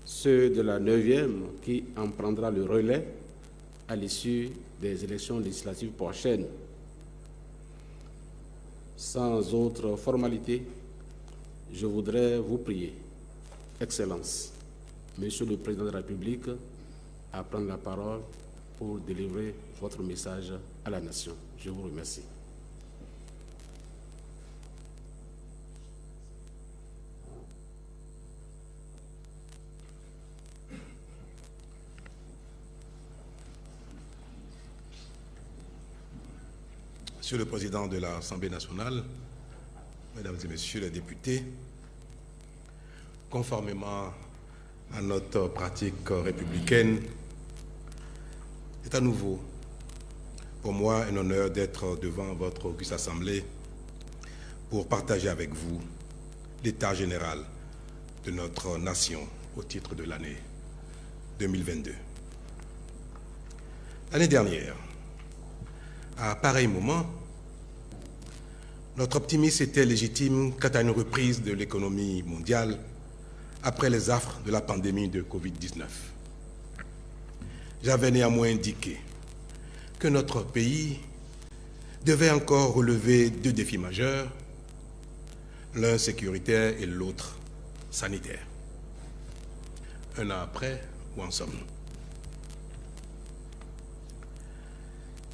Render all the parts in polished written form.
ceux de la 9e qui en prendra le relais à l'issue des élections législatives prochaines. Sans autre formalité, je voudrais vous prier, Excellence, Monsieur le Président de la République, à prendre la parole pour délivrer votre message à la nation. Je vous remercie. Monsieur le Président de l'Assemblée nationale, Mesdames et Messieurs les députés, conformément à notre pratique républicaine, c'est à nouveau pour moi un honneur d'être devant votre auguste Assemblée pour partager avec vous l'état général de notre nation au titre de l'année 2022. L'année dernière, à pareil moment, notre optimisme était légitime quant à une reprise de l'économie mondiale après les affres de la pandémie de Covid-19. J'avais néanmoins indiqué que notre pays devait encore relever deux défis majeurs, l'un sécuritaire et l'autre sanitaire. Un an après, où en sommes-nous?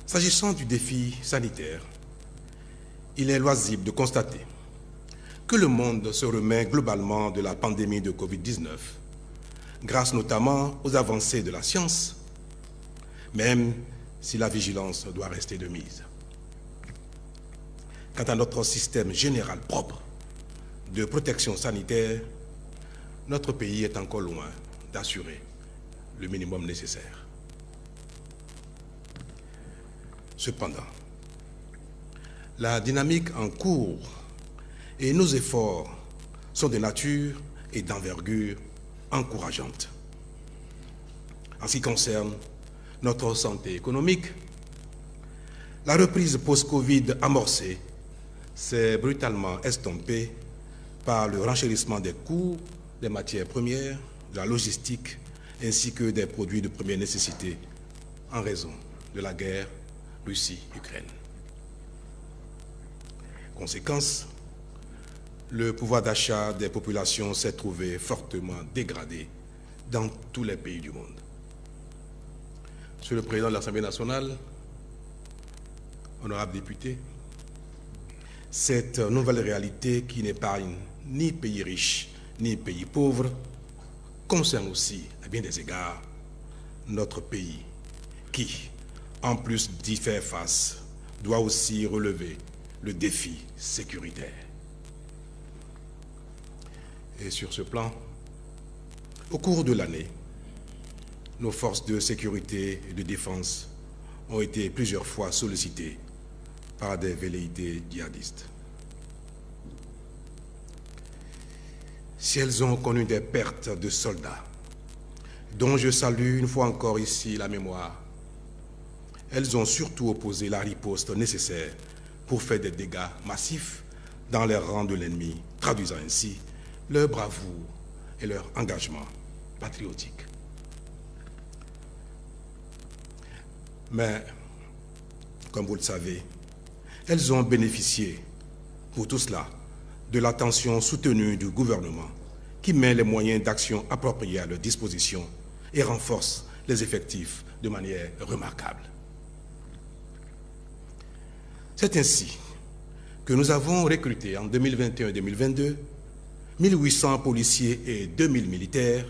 S'agissant du défi sanitaire, il est loisible de constater que le monde se remet globalement de la pandémie de Covid-19, grâce notamment aux avancées de la science, même si la vigilance doit rester de mise. Quant à notre système général propre de protection sanitaire, notre pays est encore loin d'assurer le minimum nécessaire. Cependant, la dynamique en cours et nos efforts sont de nature et d'envergure encourageantes. En ce qui concerne notre santé économique, la reprise post-Covid amorcée s'est brutalement estompée par le renchérissement des coûts des matières premières, de la logistique ainsi que des produits de première nécessité en raison de la guerre Russie-Ukraine. Conséquence, le pouvoir d'achat des populations s'est trouvé fortement dégradé dans tous les pays du monde. Monsieur le Président de l'Assemblée nationale, honorables députés, cette nouvelle réalité qui n'épargne ni pays riches ni pays pauvres concerne aussi, à bien des égards, notre pays qui, en plus d'y faire face, doit aussi relever le défi sécuritaire. Et sur ce plan, au cours de l'année, nos forces de sécurité et de défense ont été plusieurs fois sollicitées par des velléités djihadistes. Si elles ont connu des pertes de soldats, dont je salue une fois encore ici la mémoire, elles ont surtout opposé la riposte nécessaire pour faire des dégâts massifs dans les rangs de l'ennemi, traduisant ainsi leur bravoure et leur engagement patriotique. Mais, comme vous le savez, elles ont bénéficié, pour tout cela, de l'attention soutenue du gouvernement qui met les moyens d'action appropriés à leur disposition et renforce les effectifs de manière remarquable. C'est ainsi que nous avons recruté en 2021-2022 1800 policiers et 2000 militaires,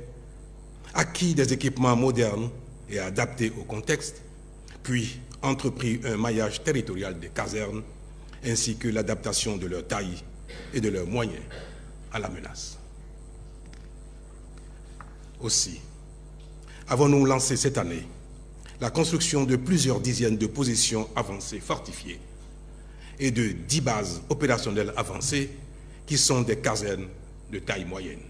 acquis des équipements modernes et adaptés au contexte, puis entrepris un maillage territorial des casernes, ainsi que l'adaptation de leur taille et de leurs moyens à la menace. Aussi, avons-nous lancé cette année la construction de plusieurs dizaines de positions avancées fortifiées et de 10 bases opérationnelles avancées qui sont des casernes de taille moyenne.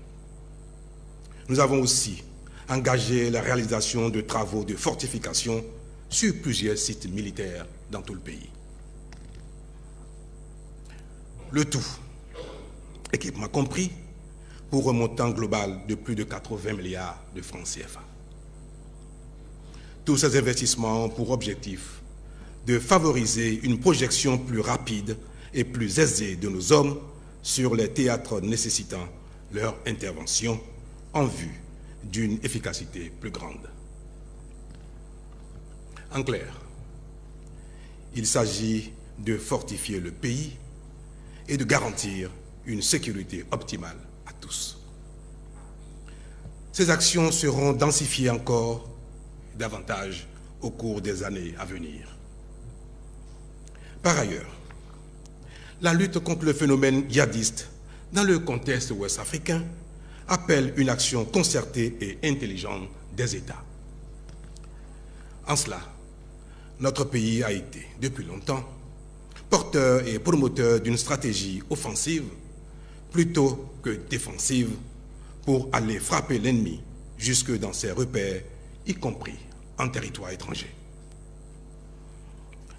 Nous avons aussi engagé la réalisation de travaux de fortification sur plusieurs sites militaires dans tout le pays. Le tout, équipement compris, pour un montant global de plus de 80 milliards de francs CFA. Tous ces investissements ont pour objectif de favoriser une projection plus rapide et plus aisée de nos hommes sur les théâtres nécessitant leur intervention en vue d'une efficacité plus grande. En clair, il s'agit de fortifier le pays et de garantir une sécurité optimale à tous. Ces actions seront densifiées encore davantage au cours des années à venir. Par ailleurs, la lutte contre le phénomène djihadiste dans le contexte ouest-africain appelle une action concertée et intelligente des États. En cela, notre pays a été, depuis longtemps, porteur et promoteur d'une stratégie offensive plutôt que défensive pour aller frapper l'ennemi jusque dans ses repères, y compris en territoire étranger.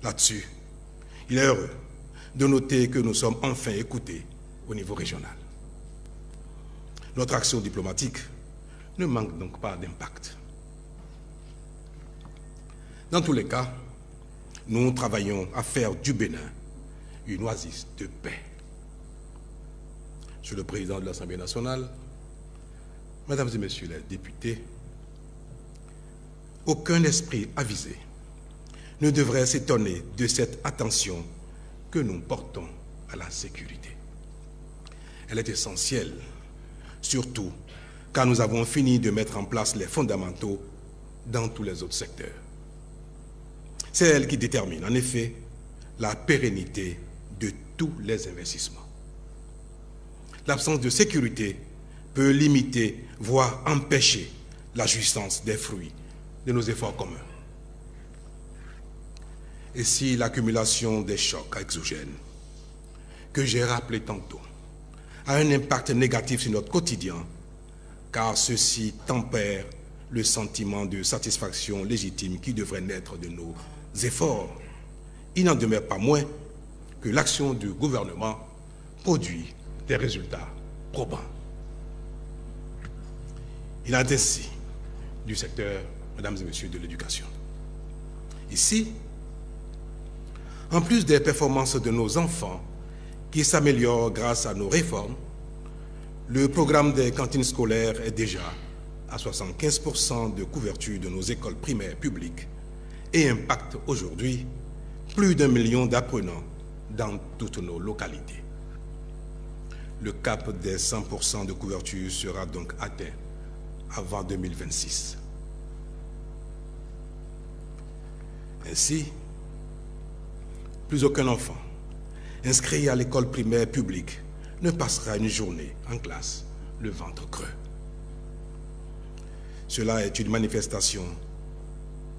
Là-dessus, il est heureux de noter que nous sommes enfin écoutés au niveau régional. Notre action diplomatique ne manque donc pas d'impact. Dans tous les cas, nous travaillons à faire du Bénin une oasis de paix. Monsieur le Président de l'Assemblée nationale, Mesdames et Messieurs les députés, aucun esprit avisé ne devrait s'étonner de cette attention que nous portons à la sécurité. Elle est essentielle, surtout quand nous avons fini de mettre en place les fondamentaux dans tous les autres secteurs. C'est elle qui détermine, en effet, la pérennité de tous les investissements. L'absence de sécurité peut limiter, voire empêcher la jouissance des fruits de nos efforts communs. Et si l'accumulation des chocs exogènes, que j'ai rappelé tantôt, a un impact négatif sur notre quotidien, car ceci tempère le sentiment de satisfaction légitime qui devrait naître de nos efforts, il n'en demeure pas moins que l'action du gouvernement produit des résultats probants. Il en est ainsi du secteur, Mesdames et Messieurs, de l'éducation. Ici, en plus des performances de nos enfants qui s'améliorent grâce à nos réformes, le programme des cantines scolaires est déjà à 75% de couverture de nos écoles primaires publiques et impacte aujourd'hui plus d'1 million d'apprenants dans toutes nos localités. Le cap des 100% de couverture sera donc atteint avant 2026. Ainsi, plus aucun enfant inscrit à l'école primaire publique ne passera une journée en classe le ventre creux. Cela est une manifestation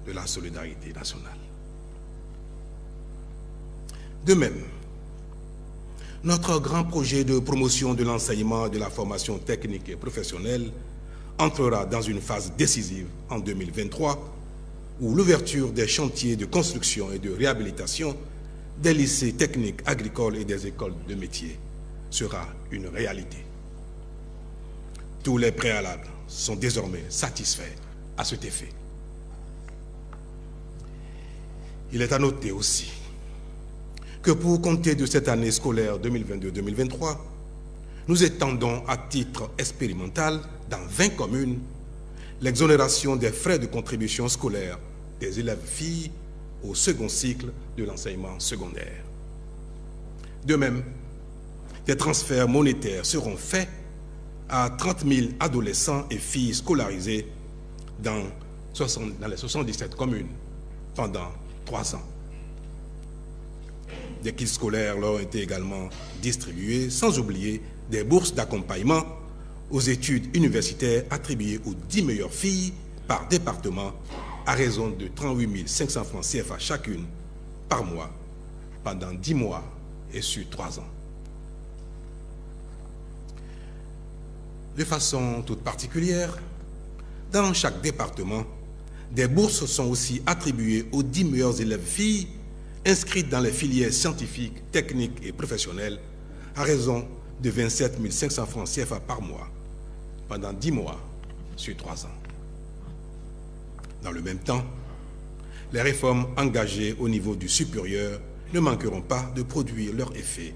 de la solidarité nationale. De même, notre grand projet de promotion de l'enseignement et de la formation technique et professionnelle entrera dans une phase décisive en 2023, où l'ouverture des chantiers de construction et de réhabilitation des lycées techniques agricoles et des écoles de métiers sera une réalité. Tous les préalables sont désormais satisfaits à cet effet. Il est à noter aussi que pour compter de cette année scolaire 2022-2023, nous étendons à titre expérimental dans 20 communes l'exonération des frais de contribution scolaire des élèves filles au second cycle de l'enseignement secondaire. De même, des transferts monétaires seront faits à 30 000 adolescents et filles scolarisés dans les 77 communes pendant 3 ans. Des kits scolaires leur ont été également distribués, sans oublier des bourses d'accompagnement aux études universitaires attribuées aux 10 meilleures filles par département à raison de 38 500 francs CFA chacune par mois pendant 10 mois et sur 3 ans. De façon toute particulière, dans chaque département, des bourses sont aussi attribuées aux 10 meilleures élèves filles inscrites dans les filières scientifiques, techniques et professionnelles à raison de 27 500 francs CFA par mois pendant 10 mois sur 3 ans. Dans le même temps, les réformes engagées au niveau du supérieur ne manqueront pas de produire leur effet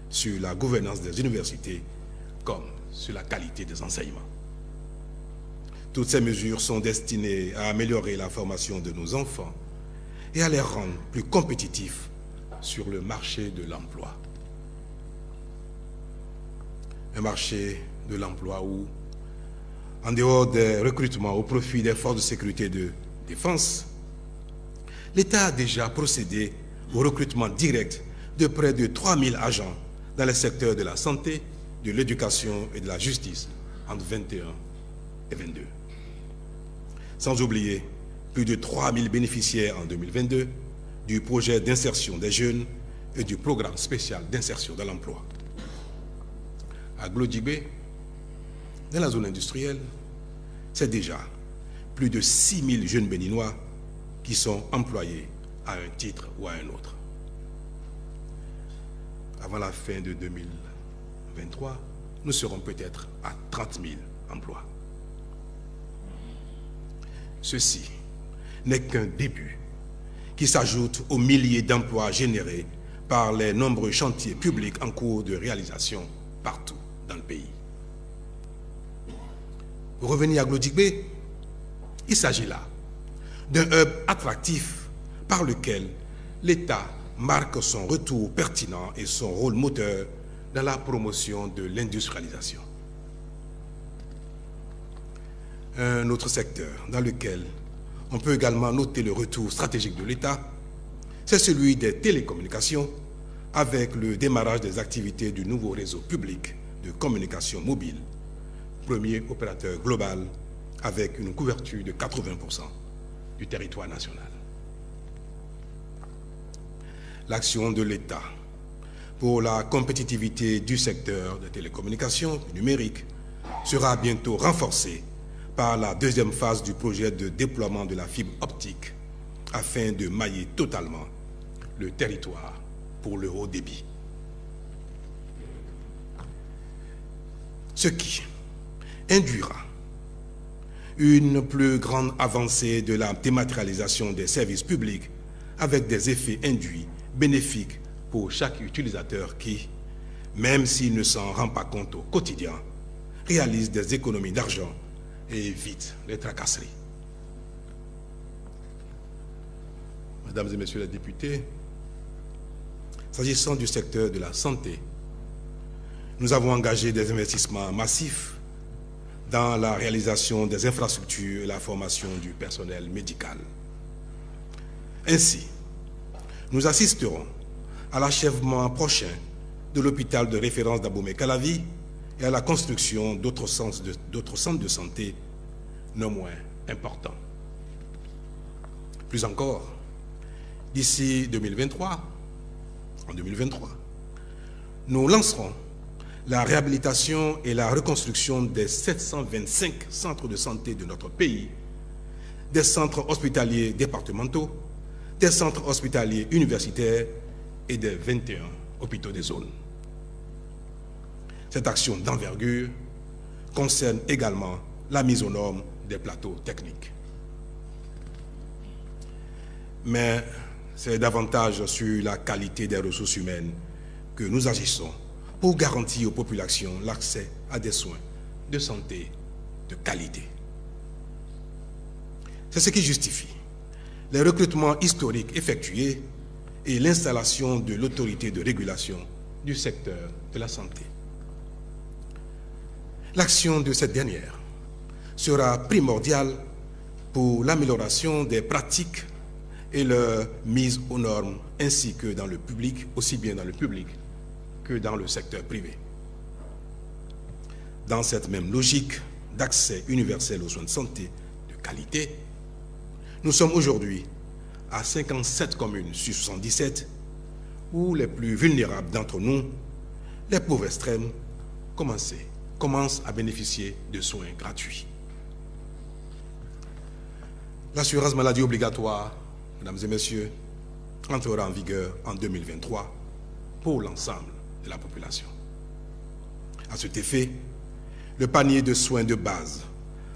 sur la gouvernance des universités comme sur la qualité des enseignements. Toutes ces mesures sont destinées à améliorer la formation de nos enfants et à les rendre plus compétitifs sur le marché de l'emploi. Un marché de l'emploi où, en dehors des recrutements au profit des forces de sécurité et de défense, l'État a déjà procédé au recrutement direct de près de 3000 agents dans les secteurs de la santé, de l'éducation et de la justice entre 21 et 22. Sans oublier plus de 3000 bénéficiaires en 2022 du projet d'insertion des jeunes et du programme spécial d'insertion dans l'emploi. À Glodjibé, dans la zone industrielle, c'est déjà plus de 6000 jeunes béninois qui sont employés à un titre ou à un autre. Avant la fin de 2023, nous serons peut-être à 30 000 emplois. Ceci n'est qu'un début qui s'ajoute aux milliers d'emplois générés par les nombreux chantiers publics en cours de réalisation partout dans le pays. Pour revenir à Glodjibé, il s'agit là d'un hub attractif par lequel l'État marque son retour pertinent et son rôle moteur dans la promotion de l'industrialisation. Un autre secteur dans lequel on peut également noter le retour stratégique de l'État, c'est celui des télécommunications, avec le démarrage des activités du nouveau réseau public de communication mobile, premier opérateur global avec une couverture de 80% du territoire national. L'action de l'État pour la compétitivité du secteur des télécommunications numériques sera bientôt renforcée par la deuxième phase du projet de déploiement de la fibre optique afin de mailler totalement le territoire pour le haut débit. Ce qui induira une plus grande avancée de la dématérialisation des services publics avec des effets induits bénéfiques pour chaque utilisateur qui, même s'il ne s'en rend pas compte au quotidien, réalise des économies d'argent et évite les tracasseries. Mesdames et messieurs les députés, s'agissant du secteur de la santé, nous avons engagé des investissements massifs dans la réalisation des infrastructures et la formation du personnel médical. Ainsi, nous assisterons à l'achèvement prochain de l'hôpital de référence d'Abomey-Calavi et à la construction d'autres centres de santé non moins importants. Plus encore, d'ici 2023, nous lancerons la réhabilitation et la reconstruction des 725 centres de santé de notre pays, des centres hospitaliers départementaux, des centres hospitaliers universitaires et des 21 hôpitaux des zones. Cette action d'envergure concerne également la mise aux normes des plateaux techniques. Mais c'est davantage sur la qualité des ressources humaines que nous agissons pour garantir aux populations l'accès à des soins de santé de qualité. C'est ce qui justifie les recrutements historiques effectués et l'installation de l'autorité de régulation du secteur de la santé. L'action de cette dernière sera primordiale pour l'amélioration des pratiques et leur mise aux normes, ainsi que dans le public, aussi bien dans le public que dans le secteur privé. Dans cette même logique d'accès universel aux soins de santé de qualité, nous sommes aujourd'hui à 57 communes sur 77 où les plus vulnérables d'entre nous, les pauvres extrêmes, commencent à bénéficier de soins gratuits. L'assurance maladie obligatoire, mesdames et messieurs, entrera en vigueur en 2023 pour l'ensemble de la population. À cet effet, le panier de soins de base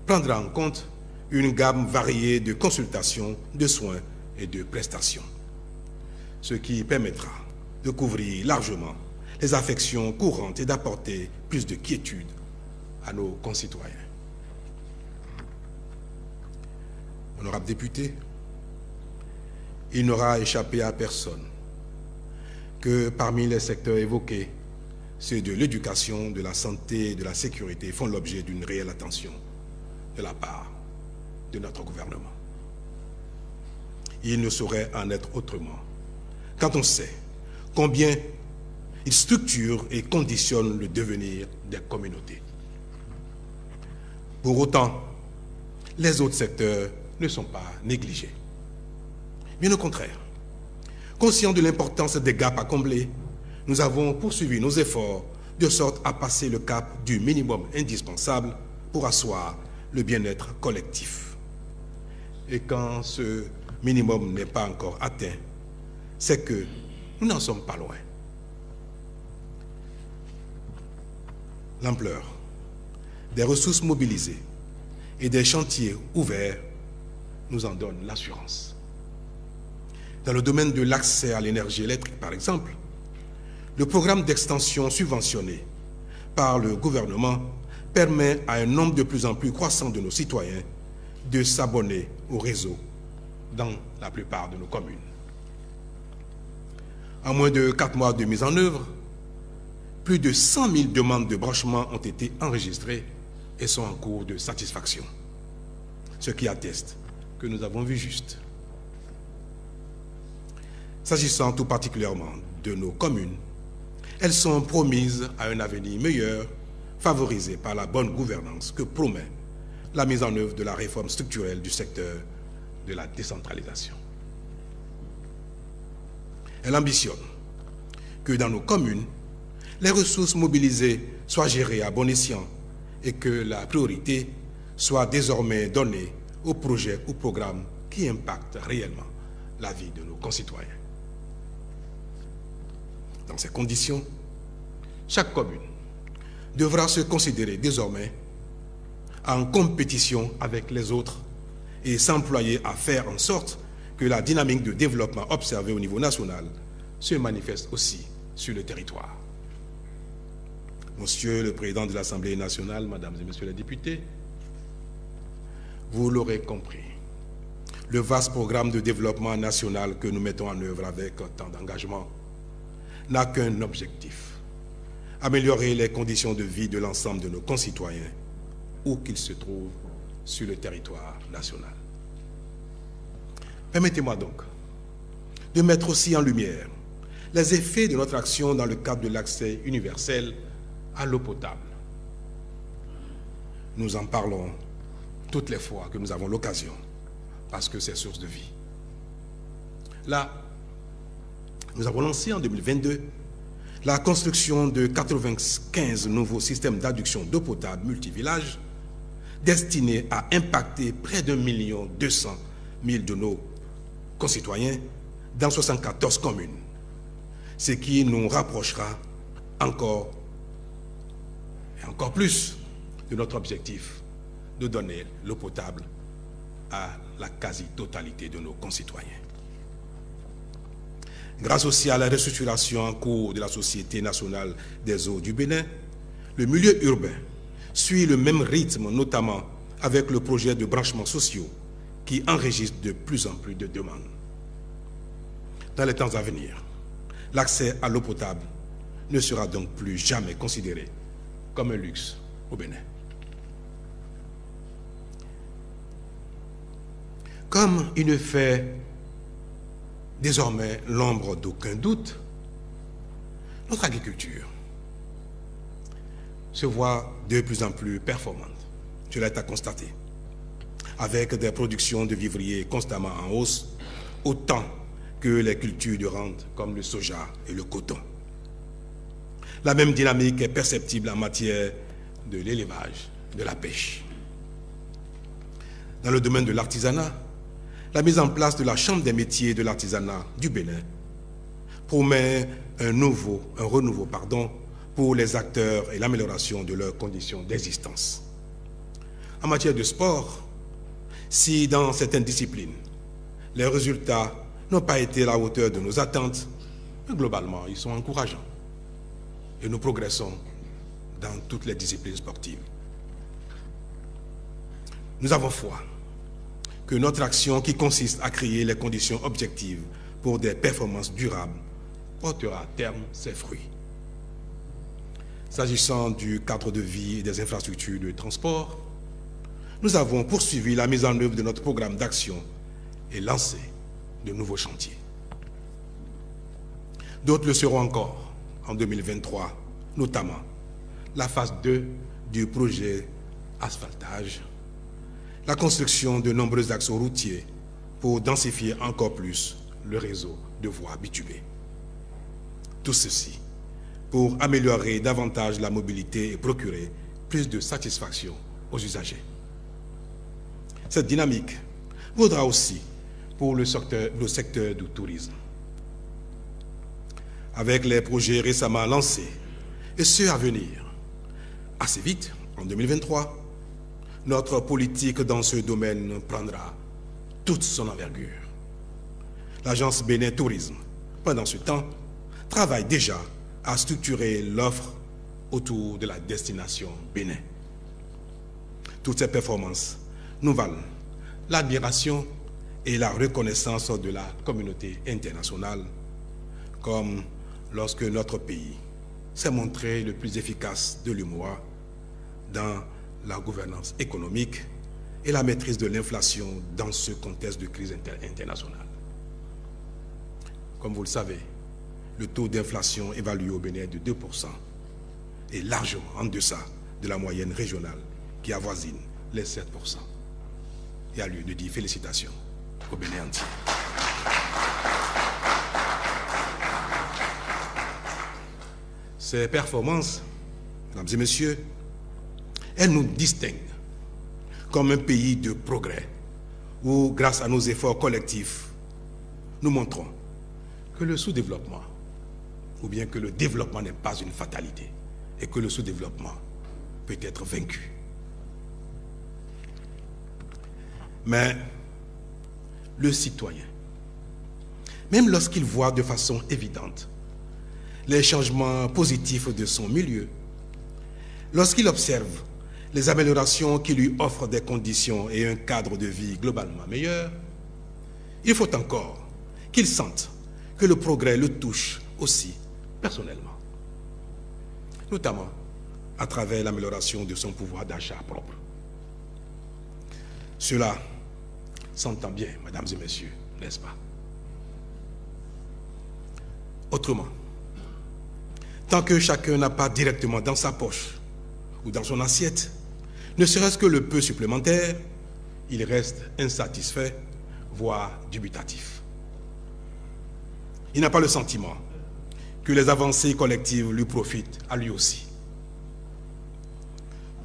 prendra en compte une gamme variée de consultations, de soins et de prestations, ce qui permettra de couvrir largement les affections courantes et d'apporter plus de quiétude à nos concitoyens. Honorables députés, il n'aura échappé à personne que parmi les secteurs évoqués, ceux de l'éducation, de la santé et de la sécurité font l'objet d'une réelle attention de la part de notre gouvernement. Il ne saurait en être autrement quand on sait combien il structure et conditionne le devenir des communautés. Pour autant, les autres secteurs ne sont pas négligés. Bien au contraire, conscients de l'importance des gaps à combler, nous avons poursuivi nos efforts de sorte à passer le cap du minimum indispensable pour asseoir le bien-être collectif. Et quand ce minimum n'est pas encore atteint, c'est que nous n'en sommes pas loin. L'ampleur des ressources mobilisées et des chantiers ouverts nous en donne l'assurance. Dans le domaine de l'accès à l'énergie électrique, par exemple, le programme d'extension subventionné par le gouvernement permet à un nombre de plus en plus croissant de nos citoyens de s'abonner au réseau dans la plupart de nos communes. En moins de 4 mois de mise en œuvre, plus de 100 000 demandes de branchement ont été enregistrées et sont en cours de satisfaction, ce qui atteste que nous avons vu juste. S'agissant tout particulièrement de nos communes, elles sont promises à un avenir meilleur, favorisé par la bonne gouvernance que promet la mise en œuvre de la réforme structurelle du secteur de la décentralisation. Elle ambitionne que dans nos communes, les ressources mobilisées soient gérées à bon escient et que la priorité soit désormais donnée aux projets ou programmes qui impactent réellement la vie de nos concitoyens. Dans ces conditions, chaque commune devra se considérer désormais en compétition avec les autres et s'employer à faire en sorte que la dynamique de développement observée au niveau national se manifeste aussi sur le territoire. Monsieur le Président de l'Assemblée nationale, Mesdames et Messieurs les députés, vous l'aurez compris, le vaste programme de développement national que nous mettons en œuvre avec tant d'engagement n'a qu'un objectif: améliorer les conditions de vie de l'ensemble de nos concitoyens, où qu'ils se trouvent sur le territoire national. Permettez-moi donc de mettre aussi en lumière les effets de notre action dans le cadre de l'accès universel à l'eau potable. Nous en parlons toutes les fois que nous avons l'occasion, parce que c'est source de vie. Là, nous avons lancé en 2022 la construction de 95 nouveaux systèmes d'adduction d'eau potable multivillages destinés à impacter près d'1,2 million de nos concitoyens dans 74 communes, ce qui nous rapprochera encore et encore plus de notre objectif de donner l'eau potable à la quasi-totalité de nos concitoyens. Grâce aussi à la restructuration en cours de la Société nationale des eaux du Bénin, le milieu urbain suit le même rythme, notamment avec le projet de branchements sociaux qui enregistre de plus en plus de demandes. Dans les temps à venir, l'accès à l'eau potable ne sera donc plus jamais considéré comme un luxe au Bénin. Comme il ne fait désormais l'ombre d'aucun doute, notre agriculture se voit de plus en plus performante. Cela est à constater, avec des productions de vivriers constamment en hausse, autant que les cultures de rente comme le soja et le coton. La même dynamique est perceptible en matière de l'élevage, de la pêche. Dans le domaine de l'artisanat, la mise en place de la Chambre des métiers de l'artisanat du Bénin promet un renouveau pour les acteurs et l'amélioration de leurs conditions d'existence. En matière de sport, si dans certaines disciplines, les résultats n'ont pas été à la hauteur de nos attentes, mais globalement, ils sont encourageants. Et nous progressons dans toutes les disciplines sportives. Nous avons foi que notre action qui consiste à créer les conditions objectives pour des performances durables portera à terme ses fruits. S'agissant du cadre de vie et des infrastructures de transport, nous avons poursuivi la mise en œuvre de notre programme d'action et lancé de nouveaux chantiers. D'autres le seront encore en 2023, notamment la phase 2 du projet asphaltage, la construction de nombreux axes routiers pour densifier encore plus le réseau de voies bitumées. Tout ceci pour améliorer davantage la mobilité et procurer plus de satisfaction aux usagers. Cette dynamique vaudra aussi pour le secteur du tourisme. Avec les projets récemment lancés et ceux à venir, assez vite, en 2023, notre politique dans ce domaine prendra toute son envergure. L'agence Bénin Tourisme, pendant ce temps, travaille déjà à structurer l'offre autour de la destination Bénin. Toutes ces performances nous valent l'admiration et la reconnaissance de la communauté internationale, comme lorsque notre pays s'est montré le plus efficace de l'UMOA dans la gouvernance économique et la maîtrise de l'inflation dans ce contexte de crise internationale. Comme vous le savez, le taux d'inflation évalué au Bénin de 2% est largement en deçà de la moyenne régionale qui avoisine les 7%. Il y a lieu de dire félicitations au Bénin entier. Ces performances, mesdames et messieurs, elles nous distinguent comme un pays de progrès où, grâce à nos efforts collectifs, nous montrons que le sous-développement, ou bien que le développement n'est pas une fatalité et que le sous-développement peut être vaincu. Mais le citoyen, même lorsqu'il voit de façon évidente les changements positifs de son milieu, lorsqu'il observe les améliorations qui lui offrent des conditions et un cadre de vie globalement meilleur, il faut encore qu'il sente que le progrès le touche aussi personnellement, notamment à travers l'amélioration de son pouvoir d'achat propre. Cela s'entend bien, mesdames et messieurs, n'est-ce pas? Autrement, tant que chacun n'a pas directement dans sa poche ou dans son assiette, ne serait-ce que le peu supplémentaire, il reste insatisfait, voire dubitatif. Il n'a pas le sentiment que les avancées collectives lui profitent à lui aussi.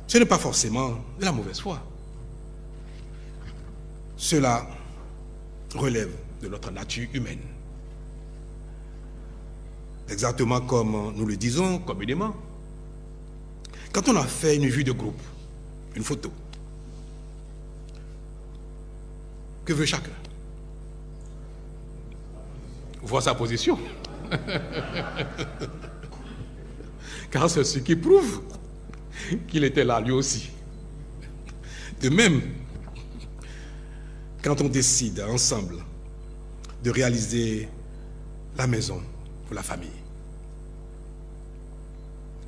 Ce n'est pas forcément de la mauvaise foi. Cela relève de notre nature humaine. Exactement comme nous le disons communément. Quand on a fait une vue de groupe, une photo, que veut chacun? Voir sa position. Car c'est ce qui prouve qu'il était là lui aussi. De même, quand on décide ensemble de réaliser la maison pour la famille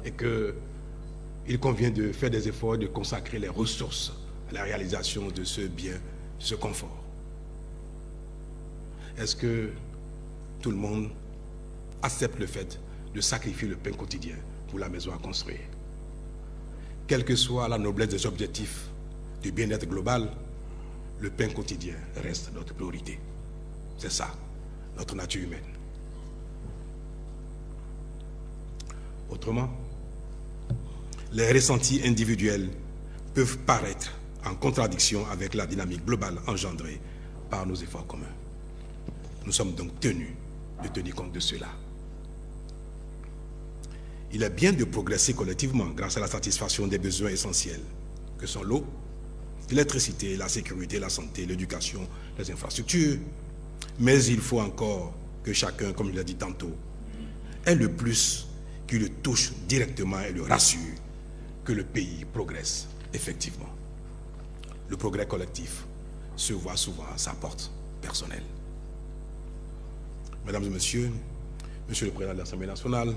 et qu'il convient de faire des efforts, de consacrer les ressources à la réalisation de ce bien, de ce confort. Est-ce que tout le monde accepte le fait de sacrifier le pain quotidien pour la maison à construire? Quelle que soit la noblesse des objectifs du bien-être global, le pain quotidien reste notre priorité. C'est ça, notre nature humaine. Autrement, les ressentis individuels peuvent paraître en contradiction avec la dynamique globale engendrée par nos efforts communs. Nous sommes donc tenus de tenir compte de cela. il est bien de progresser collectivement grâce à la satisfaction des besoins essentiels que sont l'eau, l'électricité, la sécurité, la santé, l'éducation, les infrastructures. Mais il faut encore que chacun, comme je l'ai dit tantôt, ait le plus qui le touche directement et le rassure que le pays progresse effectivement. Le progrès collectif se voit souvent à sa porte personnelle. Mesdames et messieurs, Monsieur le Président de l'Assemblée nationale,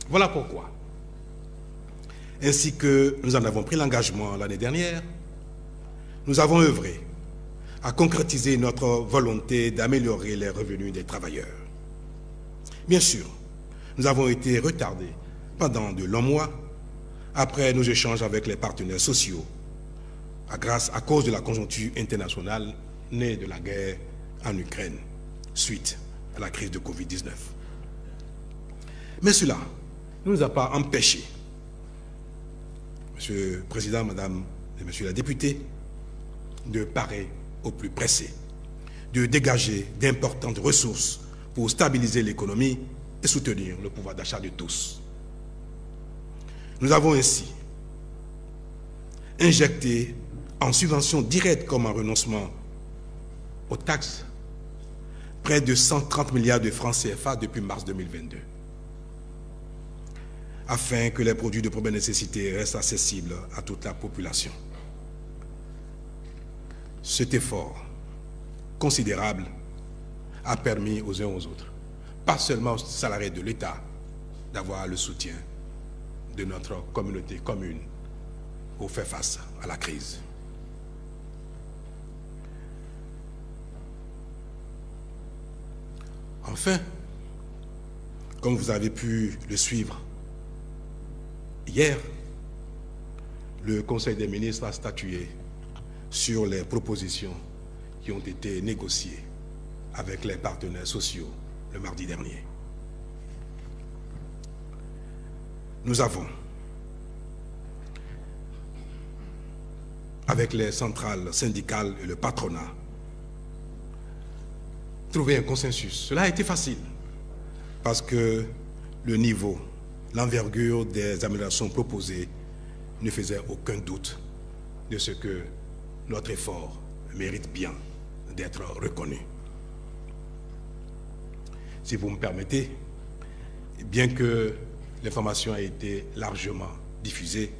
voilà pourquoi, ainsi que nous en avons pris l'engagement l'année dernière, nous avons œuvré à concrétiser notre volonté d'améliorer les revenus des travailleurs. Bien sûr, nous avons été retardés pendant de longs mois après nos échanges avec les partenaires sociaux, à cause de la conjoncture internationale née de la guerre en Ukraine, suite à la crise de Covid-19. Mais cela ne nous a pas empêchés, Monsieur le Président, Madame et Messieurs les députés, de parer au plus pressé, de dégager d'importantes ressources pour stabiliser l'économie et soutenir le pouvoir d'achat de tous. Nous avons ainsi injecté en subventions directes comme en renoncement aux taxes près de 130 milliards de francs CFA depuis mars 2022, afin que les produits de première nécessité restent accessibles à toute la population. Cet effort considérable a permis aux uns aux autres, pas seulement aux salariés de l'État, d'avoir le soutien de notre communauté commune pour faire face à la crise. Enfin, comme vous avez pu le suivre hier, le Conseil des ministres a statué sur les propositions qui ont été négociées avec les partenaires sociaux le mardi dernier. Nous avons, avec les centrales syndicales et le patronat, trouvé un consensus. Cela a été facile parce que le niveau, l'envergure des améliorations proposées ne faisait aucun doute de ce que notre effort mérite bien d'être reconnu. Si vous me permettez, bien que l'information a été largement diffusée,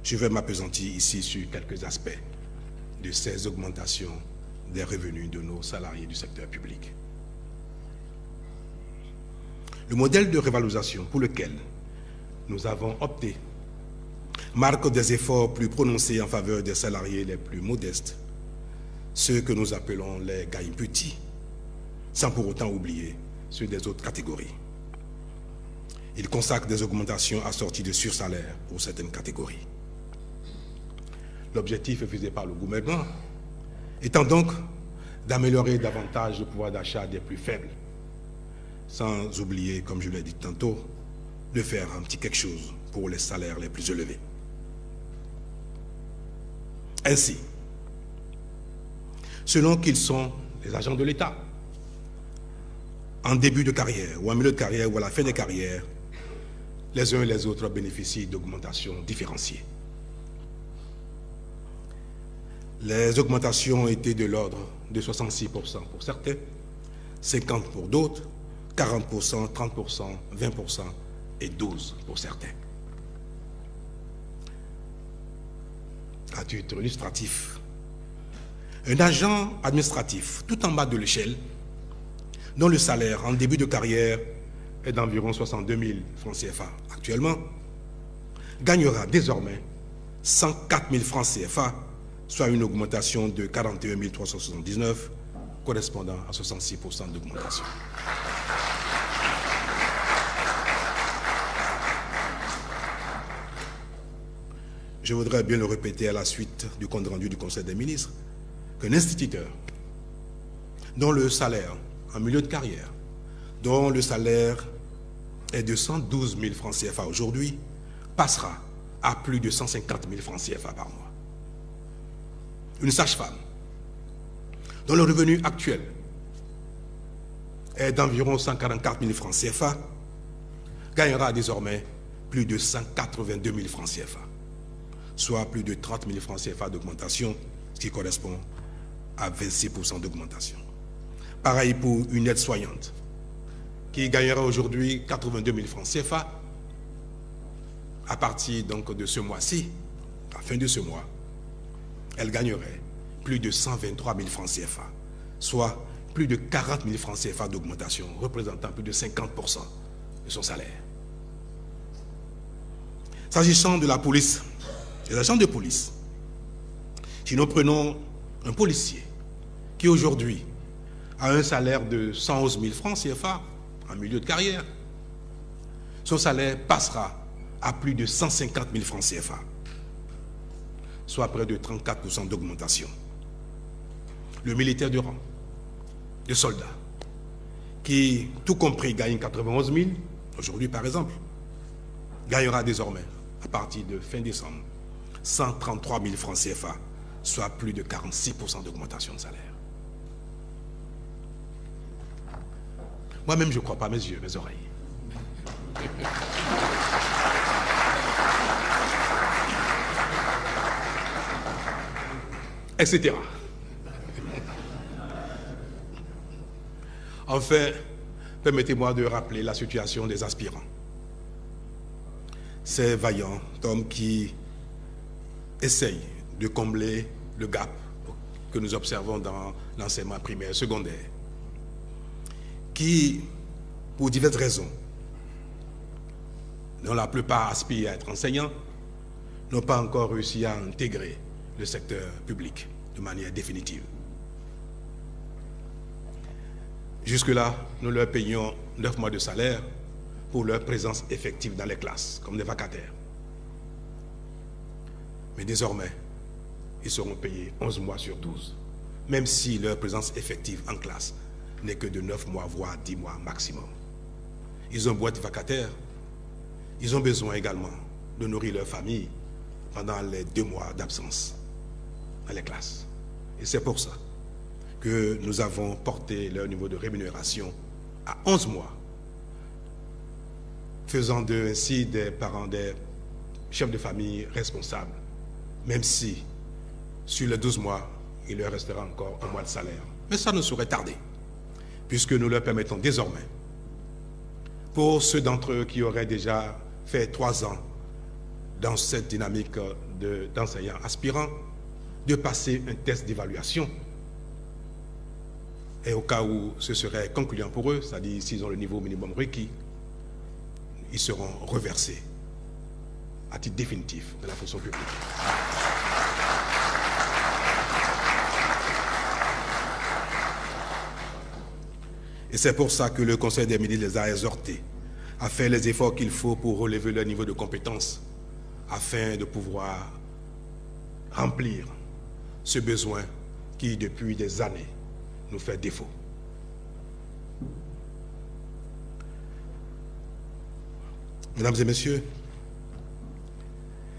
je vais m'appesantir ici sur quelques aspects de ces augmentations des revenus de nos salariés du secteur public. Le modèle de revalorisation pour lequel nous avons opté marque des efforts plus prononcés en faveur des salariés les plus modestes, ceux que nous appelons les gains petits, sans pour autant oublier ceux des autres catégories. Il consacre des augmentations assorties de sursalaires pour certaines catégories. L'objectif visé par le gouvernement étant donc d'améliorer davantage le pouvoir d'achat des plus faibles, sans oublier, comme je l'ai dit tantôt, de faire un petit quelque chose pour les salaires les plus élevés. Ainsi, selon qu'ils sont les agents de l'État, en début de carrière, ou en milieu de carrière, ou à la fin des carrières, les uns et les autres bénéficient d'augmentations différenciées. Les augmentations ont été de l'ordre de 66% pour certains, 50% pour d'autres, 40%, 30%, 20% et 12% pour certains. À titre illustratif, un agent administratif tout en bas de l'échelle, dont le salaire en début de carrière est d'environ 62 000 francs CFA actuellement, gagnera désormais 104 000 francs CFA, soit une augmentation de 41 379, correspondant à 66% d'augmentation. Je voudrais bien le répéter à la suite du compte rendu du Conseil des ministres, qu'un instituteur dont le salaire en milieu de carrière, dont le salaire est de 112 000 francs CFA aujourd'hui, passera à plus de 150 000 francs CFA par mois. Une sage-femme dont le revenu actuel est d'environ 144 000 francs CFA gagnera désormais plus de 182 000 francs CFA, soit plus de 30 000 francs CFA d'augmentation, ce qui correspond à 26% d'augmentation. Pareil pour une aide-soignante, qui gagnera aujourd'hui 82 000 francs CFA. À partir donc de ce mois-ci, à la fin de ce mois, elle gagnerait plus de 123 000 francs CFA, soit plus de 40 000 francs CFA d'augmentation, représentant plus de 50% de son salaire. S'agissant de la police, des agents de police, si nous prenons un policier qui aujourd'hui a un salaire de 111 000 francs CFA en milieu de carrière, son salaire passera à plus de 150 000 francs CFA, soit près de 34% d'augmentation. Le militaire de rang, le soldat, qui, tout compris, gagne 91 000, aujourd'hui par exemple, gagnera désormais, à partir de fin décembre, 133 000 francs CFA, soit plus de 46% d'augmentation de salaire. Moi-même, je ne crois pas mes yeux, mes oreilles. Etc. Enfin, permettez-moi de rappeler la situation des aspirants. Ces vaillants hommes qui essayent de combler le gap que nous observons dans l'enseignement primaire et secondaire, qui, pour diverses raisons, dont la plupart aspirent à être enseignants, n'ont pas encore réussi à intégrer le secteur public de manière définitive. Jusque-là, nous leur payions 9 mois de salaire pour leur présence effective dans les classes, comme des vacataires. Mais désormais, ils seront payés 11 mois sur 12, même si leur présence effective en classe n'est que de 9 mois, voire 10 mois maximum. Ils ont beau être vacataires, ils ont besoin également de nourrir leur famille pendant les 2 mois d'absence dans les classes. Et c'est pour ça que nous avons porté leur niveau de rémunération à 11 mois, faisant d'eux ainsi des parents, des chefs de famille responsables, même si sur les 12 mois, il leur restera encore un mois de salaire. Mais ça ne saurait tarder, puisque nous leur permettons désormais, pour ceux d'entre eux qui auraient déjà fait 3 ans dans cette dynamique d'enseignants aspirants, de passer un test d'évaluation. Et au cas où ce serait concluant pour eux, c'est-à-dire s'ils ont le niveau minimum requis, ils seront reversés à titre définitif de la fonction publique. Et c'est pour ça que le Conseil des ministres les a exhortés à faire les efforts qu'il faut pour relever leur niveau de compétence afin de pouvoir remplir ce besoin qui, depuis des années, nous fait défaut. Mesdames et messieurs,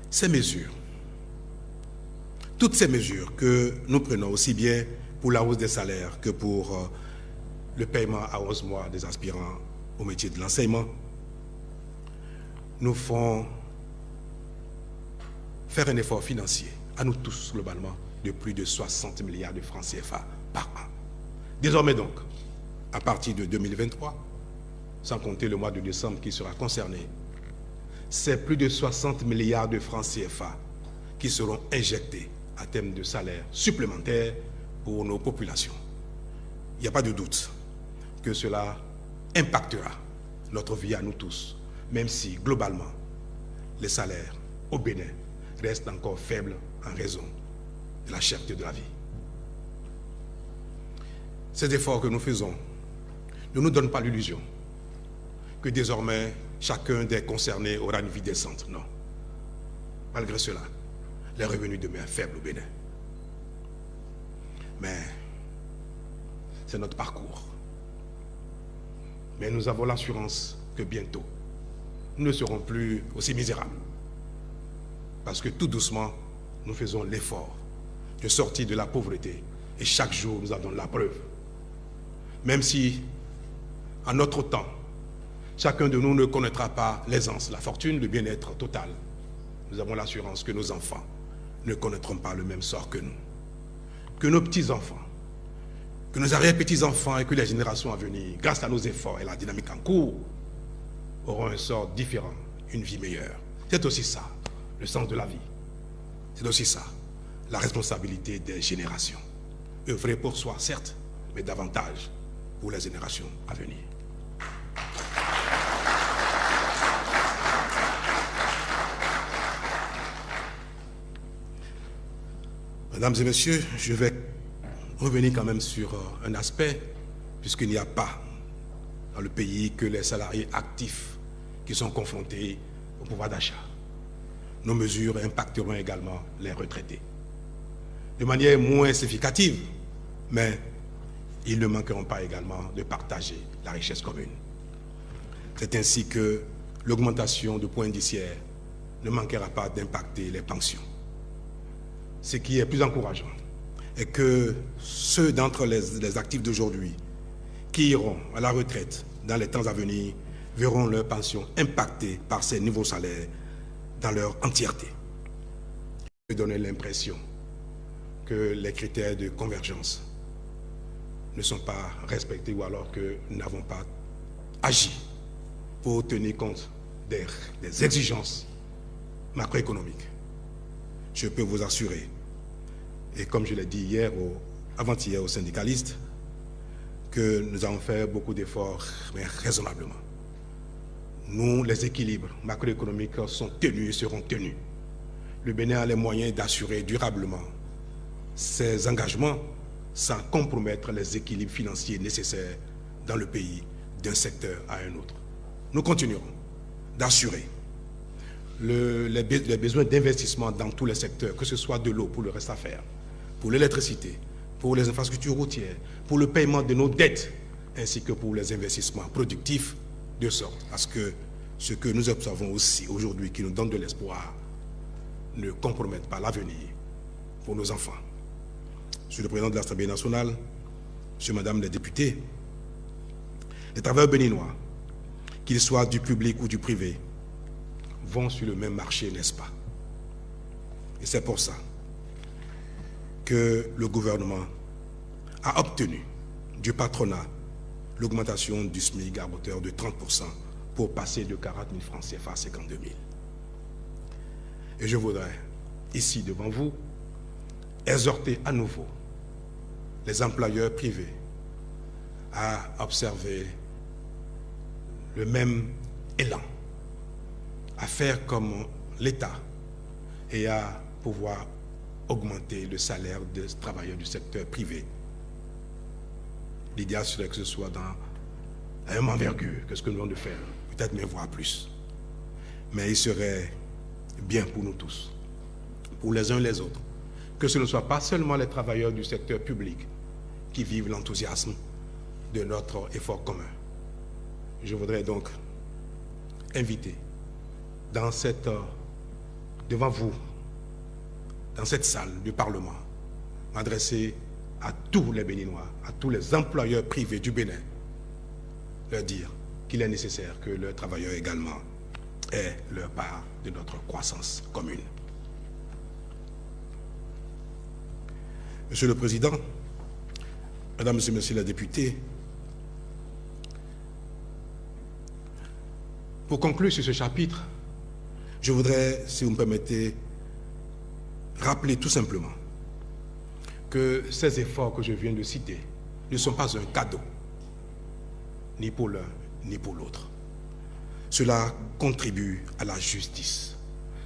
ces mesures, toutes ces mesures que nous prenons aussi bien pour la hausse des salaires que pour le paiement à 11 mois des aspirants au métier de l'enseignement, nous font faire un effort financier, à nous tous globalement, de plus de 60 milliards de francs CFA par an. Désormais donc, à partir de 2023, sans compter le mois de décembre qui sera concerné, c'est plus de 60 milliards de francs CFA qui seront injectés à terme de salaire supplémentaire pour nos populations. Il n'y a pas de doute que cela impactera notre vie à nous tous, même si globalement les salaires au Bénin restent encore faibles en raison de la cherté de la vie. Ces efforts que nous faisons ne nous donnent pas l'illusion que désormais chacun des concernés aura une vie décente. Non. Malgré cela, les revenus demeurent faibles au Bénin. Mais c'est notre parcours. Mais nous avons l'assurance que bientôt, nous ne serons plus aussi misérables. Parce que tout doucement, nous faisons l'effort de sortir de la pauvreté. Et chaque jour, nous en donnons la preuve. Même si, en notre temps, chacun de nous ne connaîtra pas l'aisance, la fortune, le bien-être total. Nous avons l'assurance que nos enfants ne connaîtront pas le même sort que nous. Que nos petits-enfants, que nos arrière-petits-enfants et que les générations à venir, grâce à nos efforts et la dynamique en cours, auront un sort différent, une vie meilleure. C'est aussi ça, le sens de la vie. C'est aussi ça, la responsabilité des générations. Œuvrer pour soi, certes, mais davantage pour les générations à venir. Mesdames et messieurs, je vais revenir quand même sur un aspect, puisqu'il n'y a pas dans le pays que les salariés actifs qui sont confrontés au pouvoir d'achat. Nos mesures impacteront également les retraités. De manière moins significative, mais ils ne manqueront pas également de partager la richesse commune. C'est ainsi que l'augmentation du point indiciaire ne manquera pas d'impacter les pensions. Ce qui est plus encourageant est que ceux d'entre les actifs d'aujourd'hui qui iront à la retraite dans les temps à venir verront leur pension impactée par ces nouveaux salaires dans leur entièreté. Je vais donner l'impression que les critères de convergence ne sont pas respectés ou alors que nous n'avons pas agi pour tenir compte des exigences macroéconomiques. Je peux vous assurer, et comme je l'ai dit hier avant-hier aux syndicalistes, que nous avons fait beaucoup d'efforts, mais raisonnablement. Nous, les équilibres macroéconomiques sont tenus et seront tenus. Le Bénin a les moyens d'assurer durablement ses engagements sans compromettre les équilibres financiers nécessaires dans le pays d'un secteur à un autre. Nous continuerons d'assurer les besoins d'investissement dans tous les secteurs, que ce soit de l'eau pour le reste à faire, pour l'électricité, pour les infrastructures routières, pour le paiement de nos dettes, ainsi que pour les investissements productifs, de sorte à ce que ce que nous observons aussi aujourd'hui, qui nous donne de l'espoir, ne compromette pas l'avenir pour nos enfants. Monsieur le Président de l'Assemblée nationale, Monsieur, Madame les députés, les travailleurs béninois, qu'ils soient du public ou du privé, vont sur le même marché, n'est-ce pas? Et c'est pour ça que le gouvernement a obtenu du patronat l'augmentation du SMIC à hauteur de 30% pour passer de 40 000 francs CFA à 52 000. Et je voudrais, ici devant vous, exhorter à nouveau les employeurs privés à observer le même élan, à faire comme l'État et à pouvoir augmenter le salaire des travailleurs du secteur privé. L'idéal serait que ce soit dans la même envergure que ce que nous venons de faire, peut-être même voire plus. Mais il serait bien pour nous tous, pour les uns et les autres, que ce ne soit pas seulement les travailleurs du secteur public qui vivent l'enthousiasme de notre effort commun. Je voudrais donc inviter devant vous, dans cette salle du Parlement, m'adresser à tous les Béninois, à tous les employeurs privés du Bénin, leur dire qu'il est nécessaire que leurs travailleurs également aient leur part de notre croissance commune. Monsieur le Président, Mesdames et Messieurs les députés, pour conclure sur ce chapitre, je voudrais, si vous me permettez, rappeler tout simplement que ces efforts que je viens de citer ne sont pas un cadeau, ni pour l'un, ni pour l'autre. Cela contribue à la justice.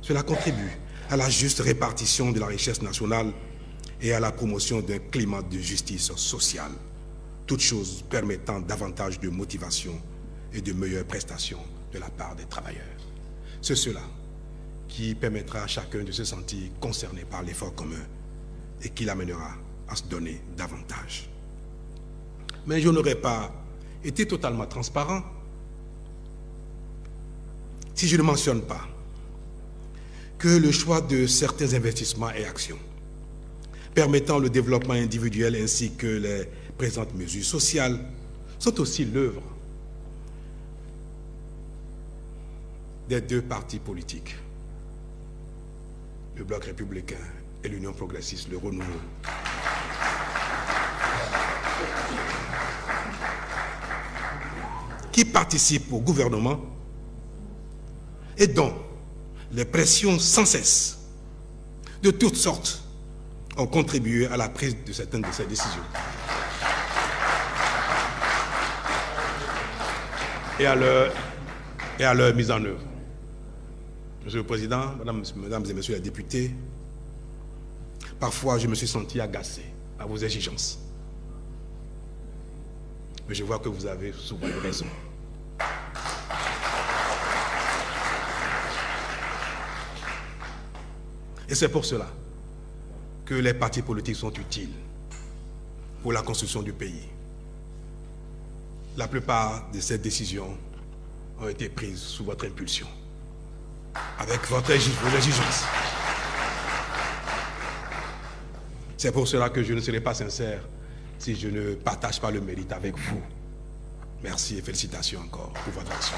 Cela contribue à la juste répartition de la richesse nationale et à la promotion d'un climat de justice sociale, toutes choses permettant davantage de motivation et de meilleures prestations de la part des travailleurs. C'est cela qui permettra à chacun de se sentir concerné par l'effort commun et qui l'amènera à se donner davantage. Mais je n'aurais pas été totalement transparent si je ne mentionne pas que le choix de certains investissements et actions permettant le développement individuel ainsi que les présentes mesures sociales sont aussi l'œuvre des deux partis politiques, le Bloc républicain et l'Union progressiste, le Renouveau, qui participent au gouvernement et dont les pressions sans cesse de toutes sortes ont contribué à la prise de certaines de ces décisions et à leur mise en œuvre. Monsieur le Président, Mesdames et Messieurs les députés, parfois je me suis senti agacé à vos exigences. Mais je vois que vous avez souvent raison. Et c'est pour cela que les partis politiques sont utiles pour la construction du pays. La plupart de ces décisions ont été prises sous votre impulsion, avec vos exigences. C'est pour cela que je ne serai pas sincère si je ne partage pas le mérite avec vous. Merci et félicitations encore pour votre action.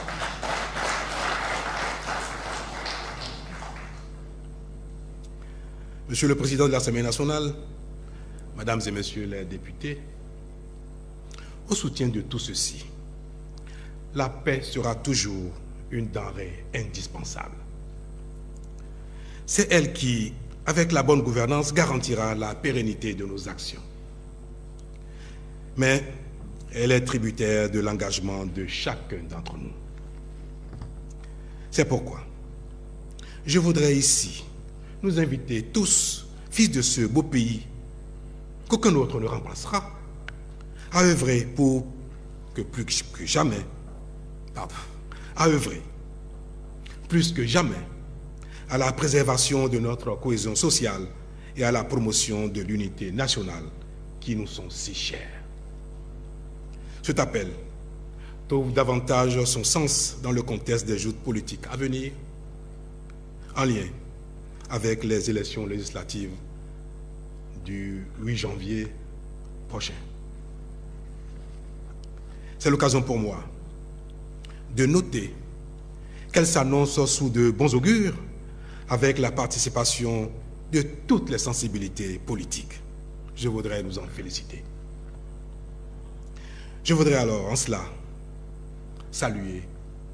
Monsieur le Président de l'Assemblée nationale, Mesdames et Messieurs les députés, au soutien de tout ceci, la paix sera toujours une denrée indispensable. C'est elle qui, avec la bonne gouvernance, garantira la pérennité de nos actions. Mais elle est tributaire de l'engagement de chacun d'entre nous. C'est pourquoi je voudrais ici nous inviter tous, fils de ce beau pays qu'aucun autre ne remplacera, à œuvrer pour que plus que jamais, à œuvrer plus que jamais à la préservation de notre cohésion sociale et à la promotion de l'unité nationale qui nous sont si chères. Cet appel trouve davantage son sens dans le contexte des joutes politiques à venir, en lien avec les élections législatives du 8 janvier prochain. C'est l'occasion pour moi de noter qu'elle s'annonce sous de bons augures avec la participation de toutes les sensibilités politiques. Je voudrais nous en féliciter. Je voudrais alors en cela saluer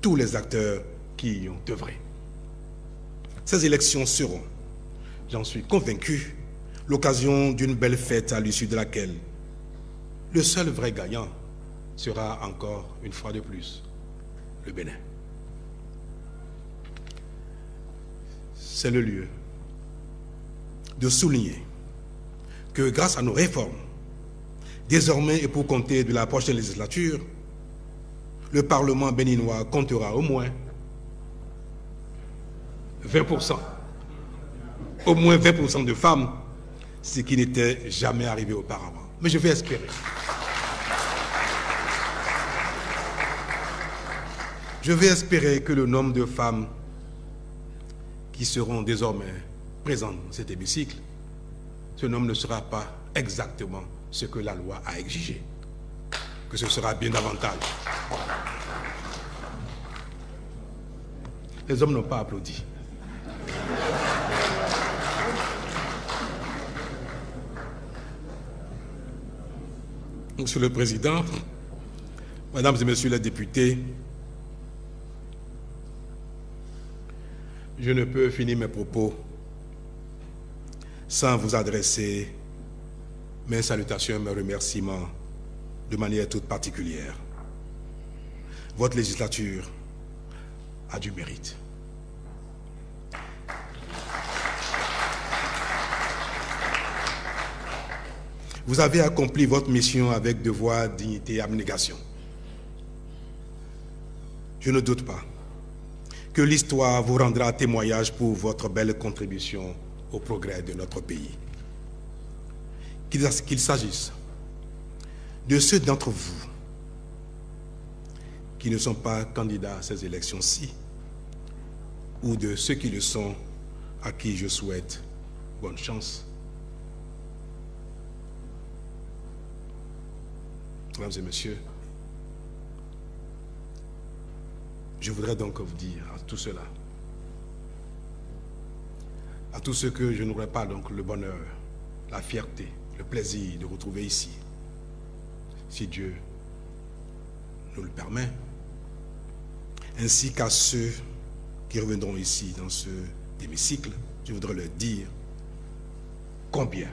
tous les acteurs qui y ont œuvré. Ces élections seront, j'en suis convaincu, l'occasion d'une belle fête à l'issue de laquelle le seul vrai gagnant sera encore une fois de plus le Bénin. C'est le lieu de souligner que grâce à nos réformes, désormais et pour compter de la prochaine législature, le Parlement béninois comptera au moins 20%. Au moins 20% de femmes, ce qui n'était jamais arrivé auparavant. Mais je vais espérer. Je vais espérer que le nombre de femmes qui seront désormais présentes dans cet hémicycle, ce nombre ne sera pas exactement ce que la loi a exigé, que ce sera bien davantage. Les hommes n'ont pas applaudi. Monsieur le Président, Mesdames et Messieurs les députés, je ne peux finir mes propos sans vous adresser mes salutations et mes remerciements de manière toute particulière. Votre législature a du mérite. Vous avez accompli votre mission avec devoir, dignité et abnégation. Je ne doute pas que l'histoire vous rendra témoignage pour votre belle contribution au progrès de notre pays. Qu'il s'agisse de ceux d'entre vous qui ne sont pas candidats à ces élections-ci, ou de ceux qui le sont, à qui je souhaite bonne chance. Mesdames et messieurs, Je voudrais donc vous dire à tout cela, à tous ceux que je n'aurai pas donc le bonheur, la fierté, le plaisir de retrouver ici, si Dieu nous le permet, ainsi qu'à ceux qui reviendront ici dans ce hémicycle, je voudrais leur dire combien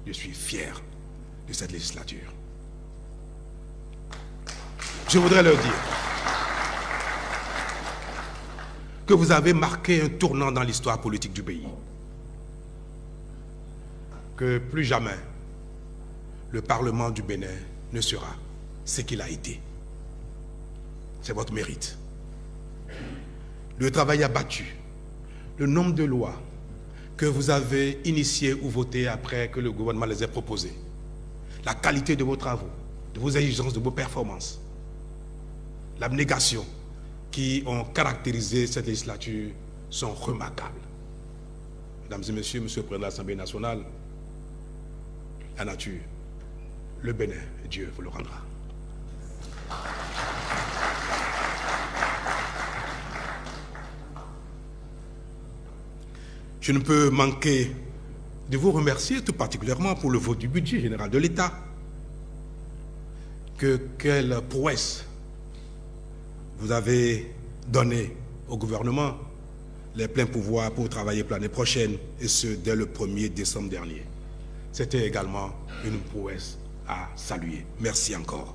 je suis fier de cette législature. Je voudrais leur dire que vous avez marqué un tournant dans l'histoire politique du pays. Que plus jamais le Parlement du Bénin ne sera ce qu'il a été. C'est votre mérite. Le travail abattu, le nombre de lois que vous avez initiées ou votées après que le gouvernement les ait proposées, la qualité de vos travaux, de vos exigences, de vos performances, l'abnégation qui ont caractérisé cette législature sont remarquables. Mesdames et messieurs, Monsieur le Président de l'Assemblée nationale, la nature, le Bénin, Dieu vous le rendra. Je ne peux manquer de vous remercier tout particulièrement pour le vote du budget général de l'État. Quelle prouesse vous avez donné au gouvernement les pleins pouvoirs pour travailler pour l'année prochaine, et ce dès le 1er décembre dernier. C'était également une prouesse à saluer. Merci encore.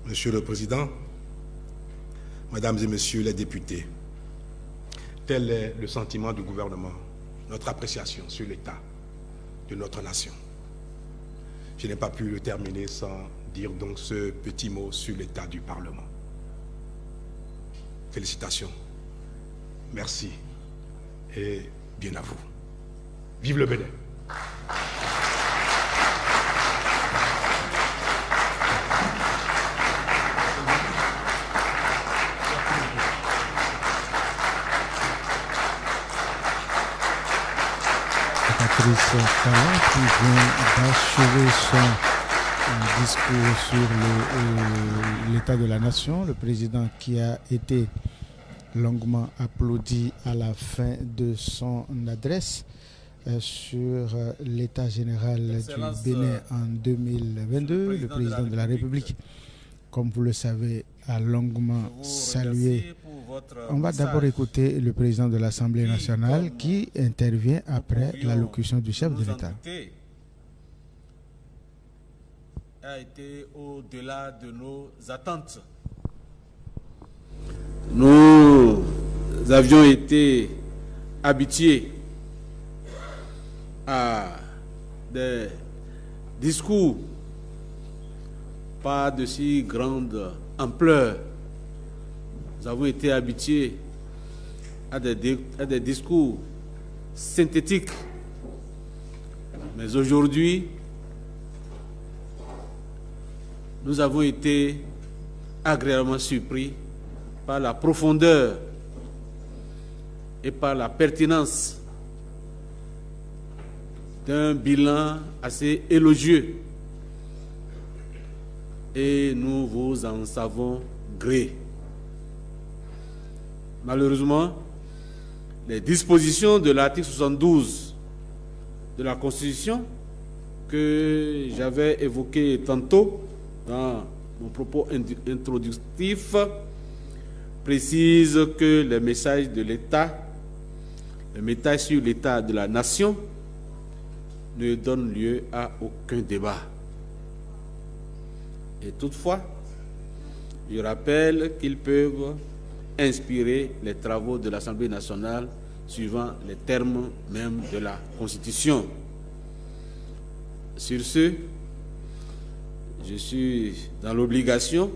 Monsieur le Président, Mesdames et Messieurs les députés, tel est le sentiment du gouvernement, notre appréciation sur l'état de notre nation. Je n'ai pas pu le terminer sans dire donc ce petit mot sur l'état du Parlement. Félicitations, merci et bien à vous. Vive le Bénin! Patrice Talon qui vient d'achever son discours sur l'état de la nation, le président qui a été longuement applaudi à la fin de son adresse sur l'état général du Bénin en 2022. Le président de la République, comme vous le savez, a longuement salué. On va d'abord écouter le président de l'Assemblée nationale qui intervient après l'allocution du chef de l'État. A été au-delà de nos attentes. Nous avions été habitués à des discours pas de si grande ampleur. Nous avons été habitués à des discours synthétiques. Mais aujourd'hui, nous avons été agréablement surpris par la profondeur et par la pertinence d'un bilan assez élogieux. Et nous vous en savons gré. Malheureusement, les dispositions de l'article 72 de la Constitution que j'avais évoqué tantôt dans mon propos introductif précisent que les messages de l'État, les messages sur l'état de la nation ne donnent lieu à aucun débat. Et toutefois, je rappelle qu'ils peuvent inspirer les travaux de l'Assemblée nationale suivant les termes même de la Constitution. Sur ce, je suis dans l'obligation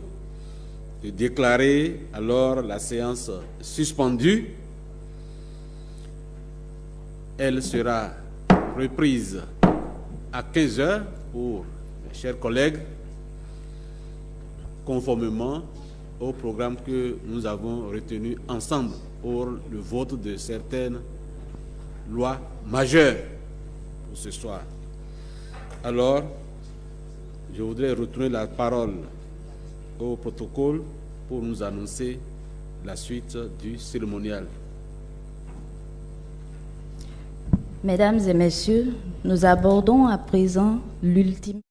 de déclarer alors la séance suspendue. Elle sera reprise à 15 h pour mes chers collègues, conformément au programme que nous avons retenu ensemble pour le vote de certaines lois majeures pour ce soir. Alors, Je voudrais retourner la parole au protocole pour nous annoncer la suite du cérémonial. Mesdames et messieurs, nous abordons à présent l'ultime.